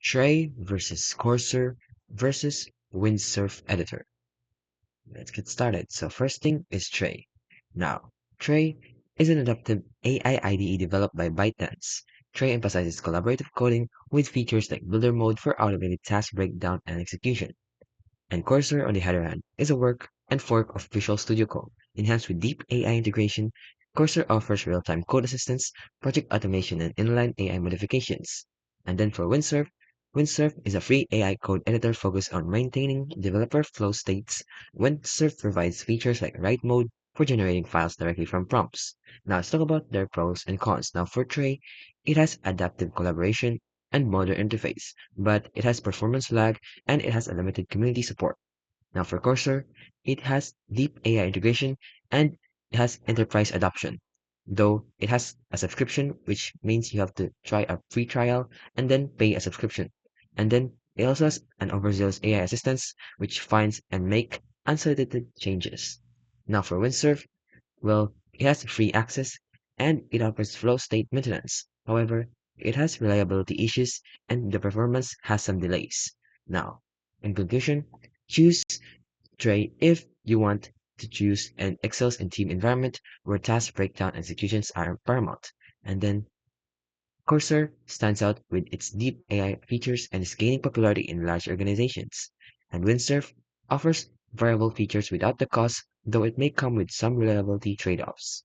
Trae versus Cursor versus Windsurf editor. Let's get started. So first thing is Trae. Now, Trae is an adaptive AI IDE developed by ByteDance. Trae emphasizes collaborative coding with features like builder mode for automated task breakdown and execution. And Cursor, on the other hand, is a work and fork of Visual Studio Code. Enhanced with deep AI integration, Cursor offers real-time code assistance, project automation, and inline AI modifications. And then for Windsurf, Windsurf is a free AI code editor focused on maintaining developer flow states. Windsurf provides features like write mode for generating files directly from prompts. Now let's talk about their pros and cons. Now for Trae, it has adaptive collaboration and modern interface, but it has performance lag and it has a limited community support. Now for Cursor, it has deep AI integration and it has enterprise adoption. Though it has a subscription, which means you have to try a free trial and then pay a subscription. And then it also has an overzealous AI assistance, which finds and make unsolicited changes. Now for Windsurf, well, it has free access and it offers flow state maintenance. However, it has reliability issues and the performance has some delays. Now, in conclusion, choose Trae if you want to choose an excels and team environment where task breakdown executions are paramount. And then Cursor stands out with its deep AI features and is gaining popularity in large organizations. And Windsurf offers variable features without the cost, though it may come with some reliability trade-offs.